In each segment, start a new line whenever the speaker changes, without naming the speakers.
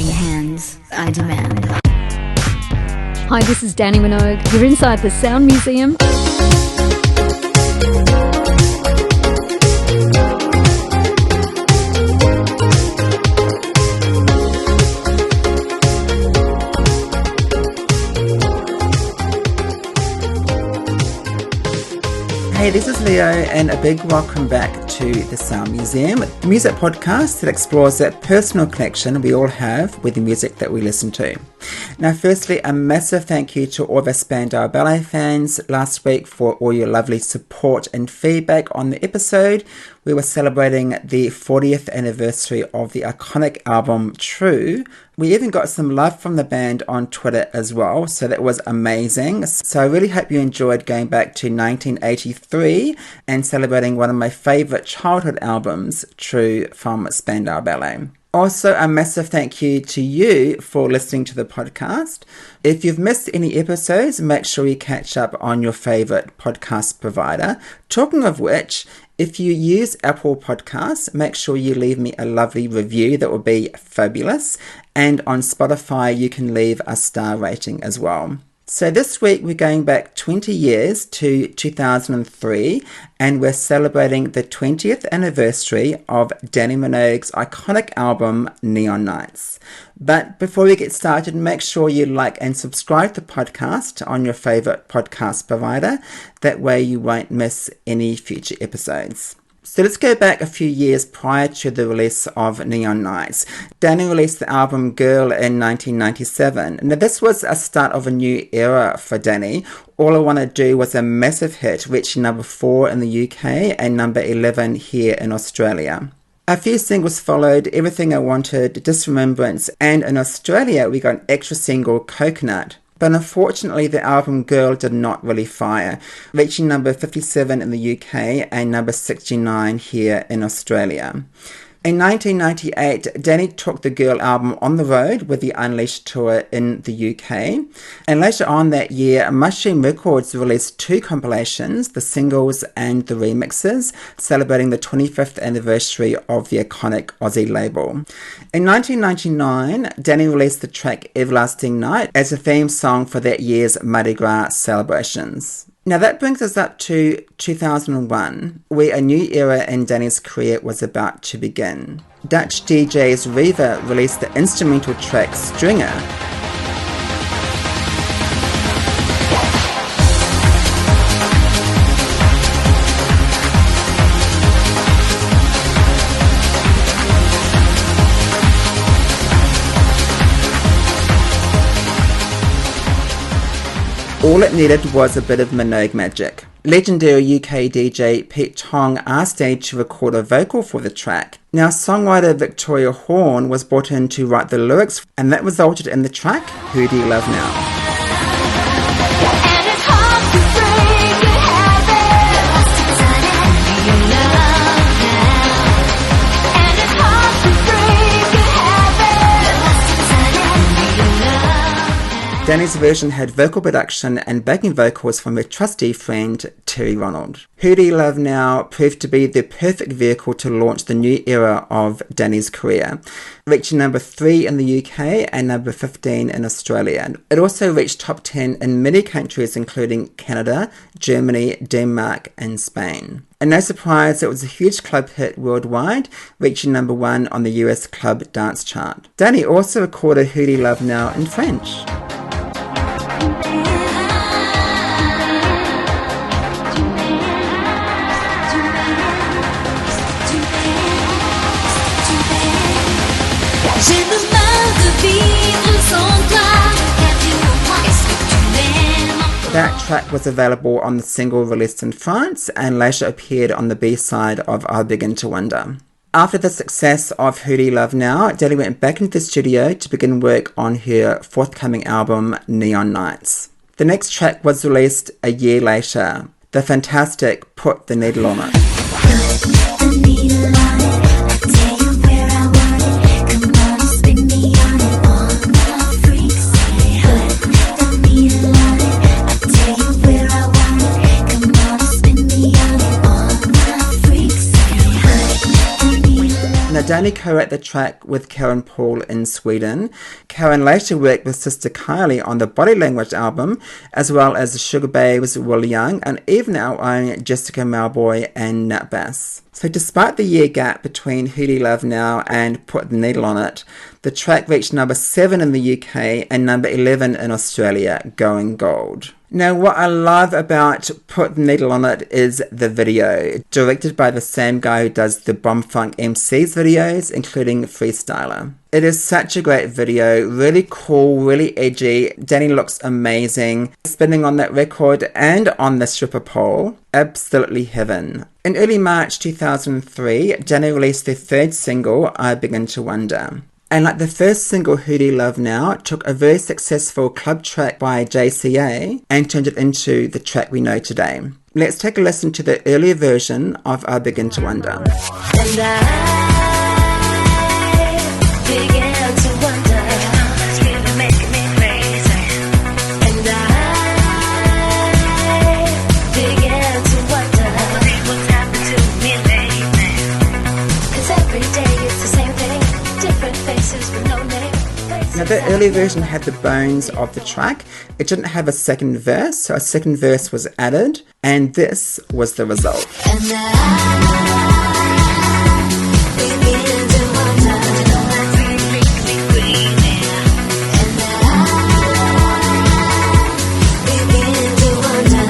dirty hands, I demand.
Hi, this is Dannii Minogue. You're inside the Sound Museum.
Hey, this is Leo, and a big welcome back to the Sound Museum, the music podcast that explores that personal connection we all have with the music that we listen to. Now, firstly, a massive thank you to all of our Spandau Ballet fans last week for all your lovely support and feedback on the episode. We were celebrating the 40th anniversary of the iconic album True. We even got some love from the band on Twitter as well, so that was amazing. So I really hope you enjoyed going back to 1983 and celebrating one of my favourite childhood albums, True, from Spandau Ballet. Also, a massive thank you to you for listening to the podcast. If you've missed any episodes, make sure you catch up on your favourite podcast provider. Talking of which, if you use Apple Podcasts, make sure you leave me a lovely review. That would be fabulous. And on Spotify, you can leave a star rating as well. So this week we're going back 20 years to 2003, and we're celebrating the 20th anniversary of Dannii Minogue's iconic album Neon Nights. But before we get started, make sure you like and subscribe to the podcast on your favourite podcast provider. That way you won't miss any future episodes. So let's go back a few years prior to the release of Neon Nights. Dannii released the album Girl in 1997. Now this was a start of a new era for Dannii. All I Want to Do was a massive hit, reaching number 4 in the UK and number 11 here in Australia. A few singles followed, Everything I Wanted, Disremembrance, and in Australia we got an extra single, Coconut. But unfortunately, the album Girl did not really fire, reaching number 57 in the UK and number 69 here in Australia. In 1998, Dannii took the Girl album on the road with the Unleashed tour in the UK. And later on that year, Mushroom Records released 2 compilations, the singles and the remixes, celebrating the 25th anniversary of the iconic Aussie label. In 1999, Dannii released the track Everlasting Night as a theme song for that year's Mardi Gras celebrations. Now that brings us up to 2001, where a new era in Dannii's career was about to begin. Dutch DJs Riva released the instrumental track Stringer. All it needed was a bit of Minogue magic. Legendary UK DJ Pete Tong asked Dannii to record a vocal for the track. Now, songwriter Victoria Horn was brought in to write the lyrics, and that resulted in the track Who Do You Love Now? Dannii's version had vocal production and backing vocals from her trusty friend Terry Ronald. Who Do You Love Now proved to be the perfect vehicle to launch the new era of Dannii's career, reaching number 3 in the UK and number 15 in Australia. It also reached top 10 in many countries including Canada, Germany, Denmark and Spain. And no surprise, it was a huge club hit worldwide, reaching number 1 on the US club dance chart. Dannii also recorded Who Do You Love Now in French. That track was available on the single released in France and later appeared on the B-side of I Begin to Wonder. After the success of Who Do You Love Now, Dannii went back into the studio to begin work on her forthcoming album Neon Nights. The next track was released a year later, the fantastic Put the Needle on It. Dannii co-wrote the track with Karen Paul in Sweden. Karen later worked with sister Kylie on the Body Language album, as well as the Sugar Babes, Will Young, and even our own Jessica Malboy and Nat Bass. So despite the year gap between Who Do You Love Now and Put the Needle on It, the track reached number 7 in the UK and number 11 in Australia, going gold. Now, what I love about Put the Needle on It is the video, directed by the same guy who does the Bomb Funk MCs videos, including Freestyler. It is such a great video, really cool, really edgy. Dannii looks amazing, spinning on that record and on the stripper pole. Absolutely heaven. In early March 2003, Dannii released their third single, I Begin to Wonder. And like the first single, Who Do You Love Now, it took a very successful club track by JCA and turned it into the track we know today. Let's take a listen to the earlier version of I Begin to Wonder.
And I began to wonder, it's really making me crazy. And I began to wonder what's happened to me lately. 'Cause every day it's the same thing, different faces with no name.
Now, the earlier version had the bones of the track. It didn't have a second verse, so a second verse was added, and this was the result.
And I begin to wonder, what's really making me crazy. And I begin to wonder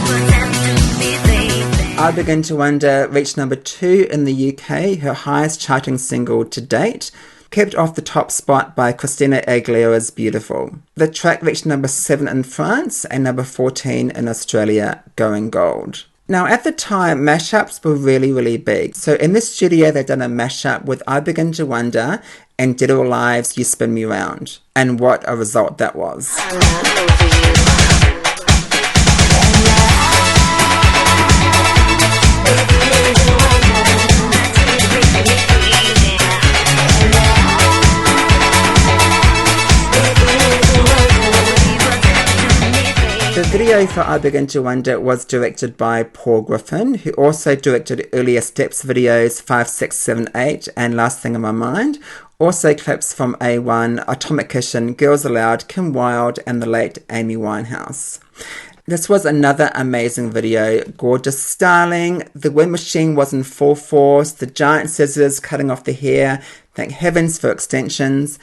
what's happened to me lately.
I Begin to Wonder reached number 2 in the UK, her highest charting single to date, kept off the top spot by Christina Aguilera's Beautiful. The track reached number 7 in France and number 14 in Australia, going gold. Now, at the time, mashups were really, really big. So in the studio, they'd done a mashup with I Begin to Wonder and Dead or Alive's You Spin Me Round. And what a result that was. The video for I Begin to Wonder was directed by Paul Griffin, who also directed earlier Steps videos 5, 6, 7, 8 and Last Thing on My Mind. Also clips from A1, Atomic Kitchen, Girls Aloud, Kim Wilde and the late Amy Winehouse. This was another amazing video, gorgeous styling, the wind machine was in full force, the giant scissors cutting off the hair, thank heavens for extensions.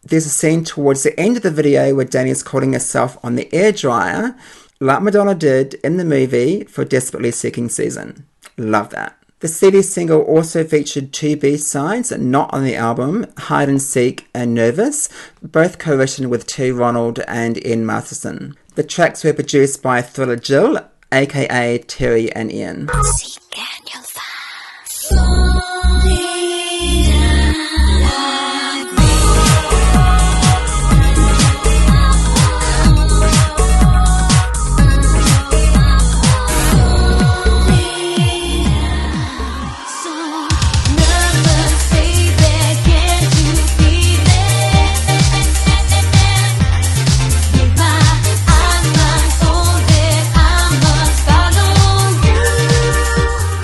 There's a scene towards the end of the video where Dannii is caught herself on the air dryer, like Madonna did in the movie for Desperately Seeking Susan. Love that. The CD single also featured 2 B-sides, not on the album, Hide and Seek and Nervous, both co-written with Terry Ronald and Ian Matheson. The tracks were produced by Thriller Jill, aka Terry and Ian.
Seek and you'll find.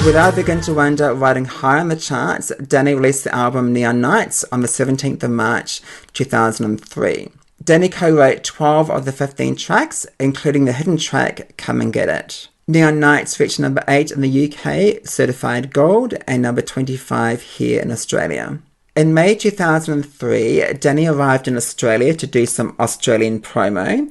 With I Begin to Wonder riding high on the charts, Dannii released the album Neon Nights on the 17th of March 2003. Dannii co-wrote 12 of the 15 tracks, including the hidden track Come and Get It. Neon Nights reached number 8 in the UK, certified gold, and number 25 here in Australia. In May 2003, Dannii arrived in Australia to do some Australian promo.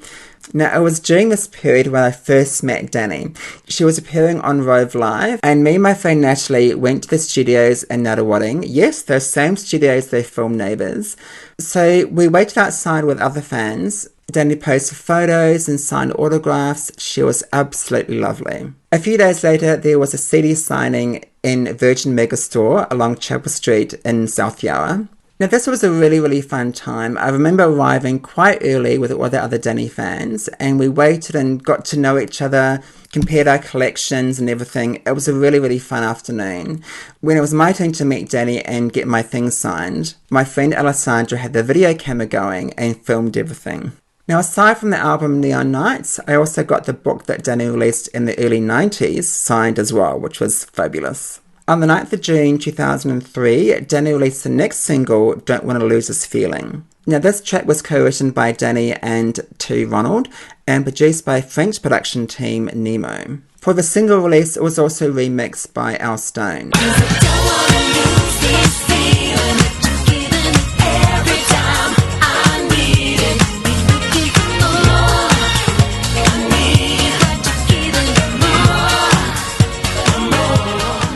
Now, it was during this period when I first met Dannii. She was appearing on Rove Live, and me and my friend Natalie went to the studios in Nuttawading. Yes, those same studios they filmed Neighbours. So we waited outside with other fans. Dannii posted photos and signed autographs. She was absolutely lovely. A few days later, there was a CD signing in Virgin Megastore along Chapel Street in South Yarra. Now, this was a really, really fun time. I remember arriving quite early with all the other Dannii fans, and we waited and got to know each other, compared our collections and everything. It was a really, really fun afternoon. When it was my turn to meet Dannii and get my things signed, my friend Alessandra had the video camera going and filmed everything. Now, aside from the album Neon Nights, I also got the book that Dannii released in the early 90s signed as well, which was fabulous. On the 9th of June 2003, Dannii released the next single, Don't Wanna Lose This Feeling. Now, this track was co-written by Dannii and T. Ronald and produced by French production team Nemo. For the single release, it was also remixed by Al Stone.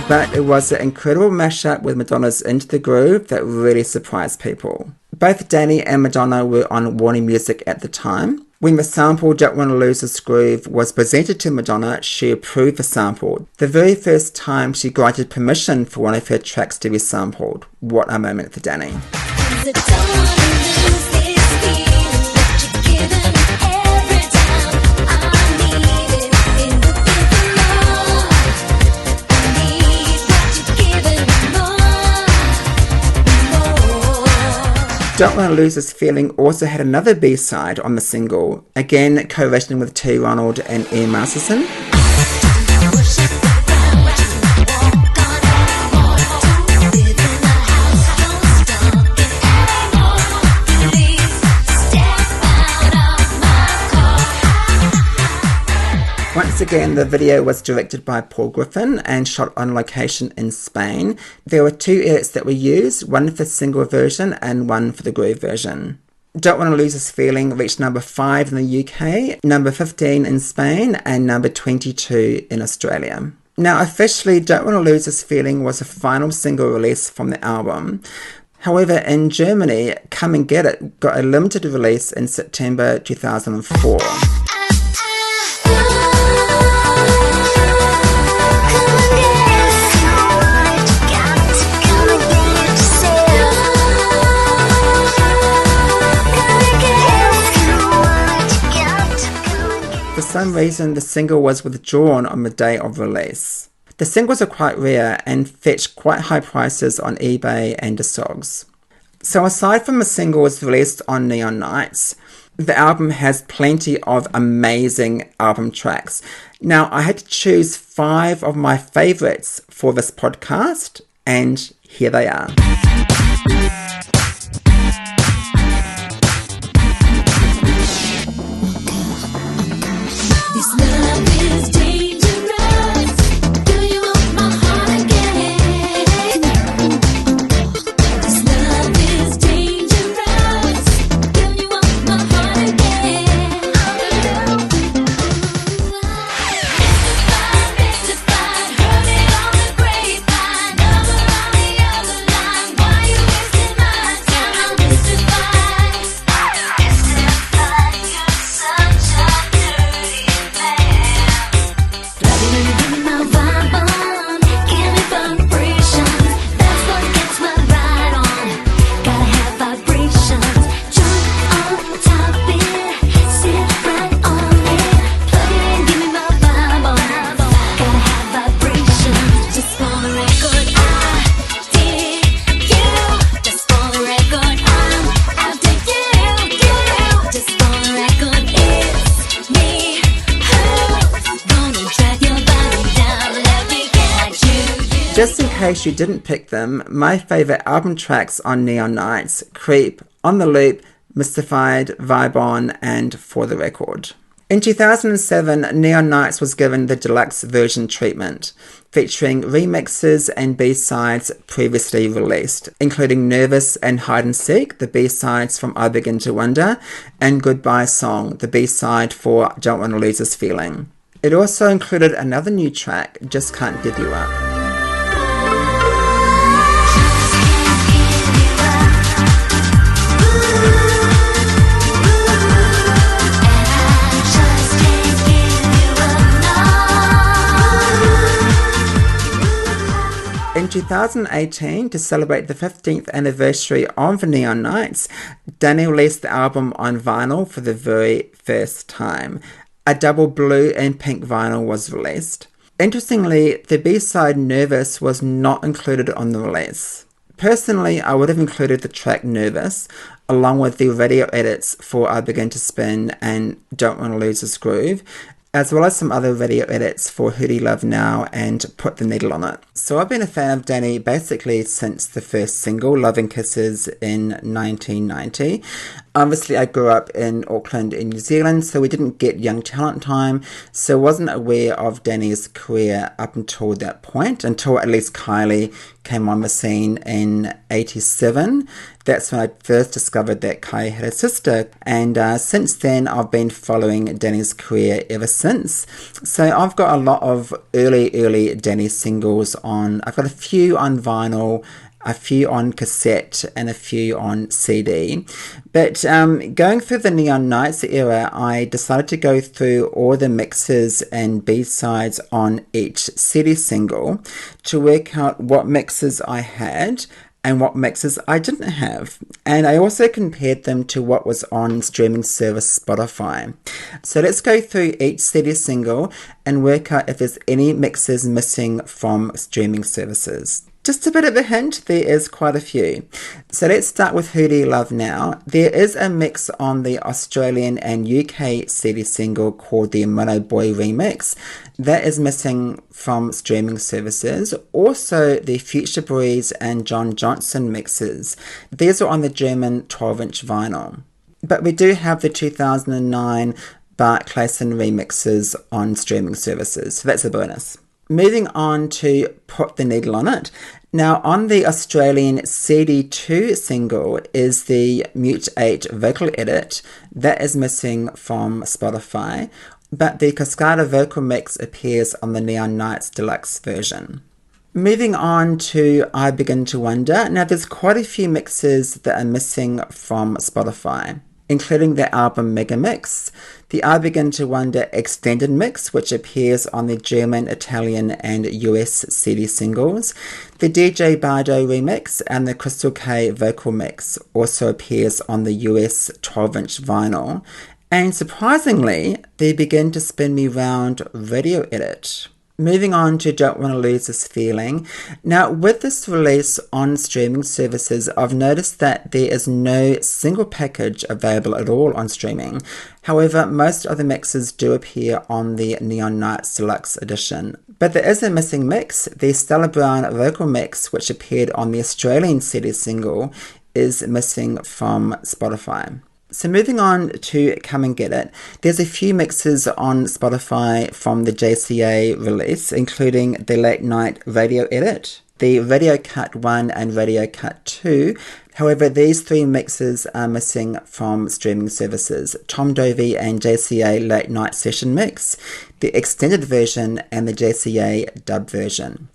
But it was an incredible mashup with Madonna's Into the Groove that really surprised people. Both Dannii and Madonna were on Warner Music at the time. When the sample Don't Wanna Lose This Groove was presented to Madonna, she approved the sample. The very first time she granted permission for one of her tracks to be sampled. What a moment for Dannii. Don't Wanna Lose This Feeling also had another B-side on the single, again co-written with T. Ronald and Ian Masterson. Once again, the video was directed by Paul Griffin and shot on location in Spain. There were two edits that were used, one for the single version and one for the groove version. Don't Wanna Lose This Feeling reached number 5 in the UK, number 15 in Spain, and number 22 in Australia. Now, officially, Don't Wanna Lose This Feeling was the final single release from the album. However, in Germany, Come and Get It got a limited release in September 2004. For some reason, the single was withdrawn on the day of release. The singles are quite rare and fetch quite high prices on eBay and Discogs. So aside from the singles released on Neon Nights, the album has plenty of amazing album tracks. Now, I had to choose 5 of my favourites for this podcast, and here they are. Just in case you didn't pick them, my favourite album tracks on Neon Nights: Creep, On the Loop, Mystified, Vibe On, and For the Record. In 2007, Neon Nights was given the deluxe version treatment, featuring remixes and B-sides previously released, including Nervous and Hide and Seek, the B-sides from I Begin to Wonder, and Goodbye Song, the B-side for Don't Wanna Lose This Feeling. It also included another new track, Just Can't Give You Up. In 2018, to celebrate the 15th anniversary of Neon Nights, Dannii released the album on vinyl for the very first time. A double blue and pink vinyl was released. Interestingly, the B-side Nervous was not included on the release. Personally, I would have included the track Nervous, along with the radio edits for I Begin to Spin and Don't Wanna Lose This Groove, as well as some other radio edits for Who Do You Love Now and Put the Needle on It. So I've been a fan of Dannii basically since the first single, Loving Kisses, in 1990. Obviously, I grew up in Auckland in New Zealand, so we didn't get Young Talent time, so wasn't aware of Dannii's career up until that point, until at least Kylie came on the scene in 87. That's when I first discovered that Kylie had a sister, and since then I've been following Dannii's career ever since. So I've got a lot of early Dannii singles on. I've got a few on vinyl, a few on cassette, and a few on CD. But going through the Neon Nights era, I decided to go through all the mixes and B-sides on each CD single to work out what mixes I had and what mixes I didn't have. And I also compared them to what was on streaming service Spotify. So let's go through each CD single and work out if there's any mixes missing from streaming services. Just a bit of a hint, there is quite a few. So let's start with Who Do You Love Now. There is a mix on the Australian and UK CD single called the Mono Boy Remix. That is missing from streaming services. Also, the Future Breeze and John Johnson mixes. These are on the German 12-inch vinyl. But we do have the 2009 Bart Clason remixes on streaming services, so that's a bonus. Moving on to Put the Needle on It. Now, on the Australian CD2 single is the Mute 8 vocal edit. That is missing from Spotify, but the Cascada vocal mix appears on the Neon Nights deluxe version. Moving on to I Begin to Wonder. Now, there's quite a few mixes that are missing from Spotify, including the album Mega Mix, the I Begin to Wonder extended mix, which appears on the German, Italian and US CD singles. The DJ Bardo remix and the Crystal K vocal mix also appears on the US 12-inch vinyl. And surprisingly, the Begin to Spin Me Round radio edit. Moving on to Don't Wanna Lose This Feeling. Now, with this release on streaming services, I've noticed that there is no single package available at all on streaming. However, most of the mixes do appear on the Neon Nights Deluxe Edition. But there is a missing mix. The Stella Brown vocal mix, which appeared on the Australian CD single, is missing from Spotify. So moving on to Come and Get It, there's a few mixes on Spotify from the JCA release, including the Late Night Radio Edit, the Radio Cut 1 and Radio Cut 2. However, these three mixes are missing from streaming services: Tom Dovey and JCA Late Night Session Mix, the extended version and the JCA dub version.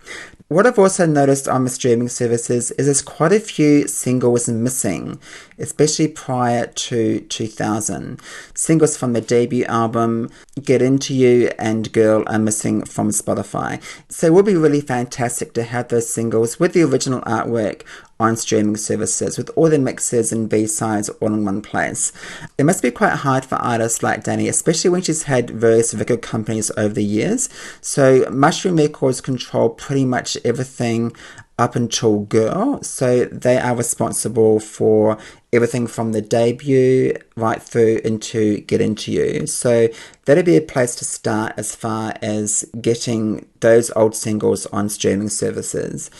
What I've also noticed on the streaming services is there's quite a few singles missing, especially prior to 2000. Singles from the debut album, Get Into You and Girl are missing from Spotify. So it would be really fantastic to have those singles with the original artwork on streaming services with all the mixes and B-sides all in one place. It must be quite hard for artists like Dannii, especially when she's had various record companies over the years. So Mushroom Records control pretty much everything up until Girl, so they are responsible for everything from the debut right through into Get Into You. So that'd be a place to start as far as getting those old singles on streaming services.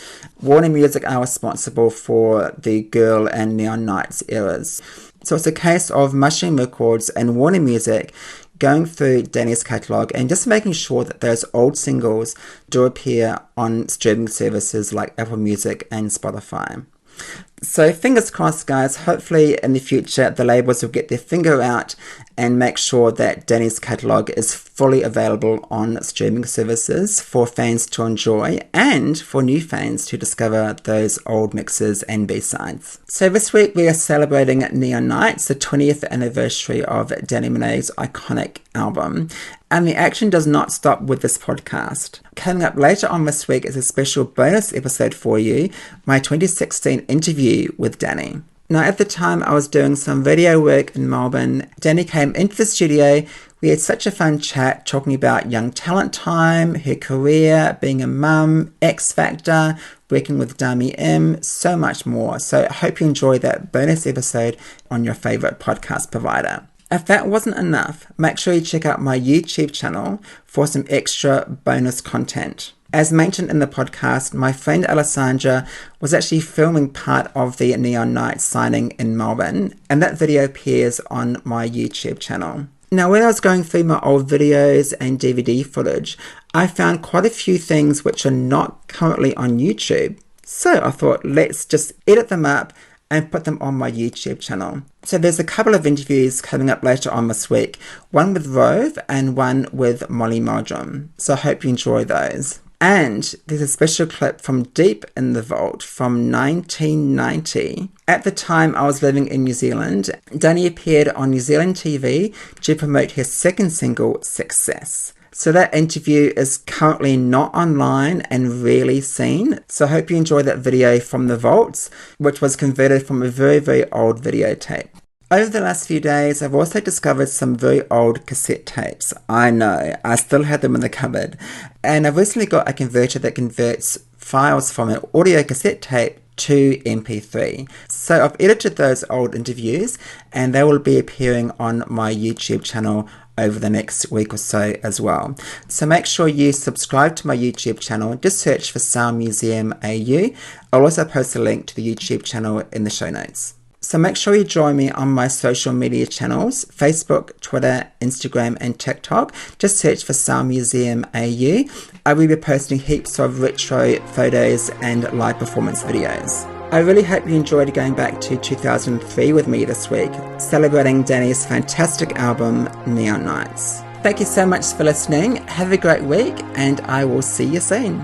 Warner Music are responsible for the Girl and Neon Nights eras. So it's a case of Mushroom Records and Warner Music going through Dannii's catalogue and just making sure that those old singles do appear on streaming services like Apple Music and Spotify. So fingers crossed, guys. Hopefully in the future the labels will get their finger out and make sure that Dannii's catalogue is fully available on streaming services for fans to enjoy and for new fans to discover those old mixes and B-sides. So this week we are celebrating Neon Nights, the 20th anniversary of Dannii Minogue's iconic album. And the action does not stop with this podcast. Coming up later on this week is a special bonus episode for you, my 2016 interview with Dannii. Now, at the time I was doing some video work in Melbourne, Dannii came into the studio. We had such a fun chat talking about young talent time, her career, being a mum, X Factor, working with Dannii M, so much more. So I hope you enjoy that bonus episode on your favourite podcast provider. If that wasn't enough, make sure you check out my YouTube channel for some extra bonus content. As mentioned in the podcast, my friend Alessandra was actually filming part of the Neon Night signing in Melbourne, and that video appears on my YouTube channel. Now, when I was going through my old videos and DVD footage, I found quite a few things which are not currently on YouTube. So I thought, let's just edit them up and put them on my YouTube channel. So there's a couple of interviews coming up later on this week, one with Rove and one with Molly Meldrum. So I hope you enjoy those. And there's a special clip from Deep in the Vault from 1990. At the time I was living in New Zealand, Dannii appeared on New Zealand TV to promote her second single, Success. So that interview is currently not online and rarely seen. So I hope you enjoy that video from the vaults, which was converted from a very, very old videotape. Over the last few days, I've also discovered some very old cassette tapes. I know, I still had them in the cupboard. And I've recently got a converter that converts files from an audio cassette tape to MP3. So I've edited those old interviews and they will be appearing on my YouTube channel over the next week or so as well. So make sure you subscribe to my YouTube channel. Just search for Sound Museum AU. I'll also post a link to the YouTube channel in the show notes. So make sure you join me on my social media channels, Facebook, Twitter, Instagram and TikTok. Just search for Sound Museum AU. I will be posting heaps of retro photos and live performance videos. I really hope you enjoyed going back to 2003 with me this week, celebrating Dannii's fantastic album, Neon Nights. Thank you so much for listening. Have a great week and I will see you soon.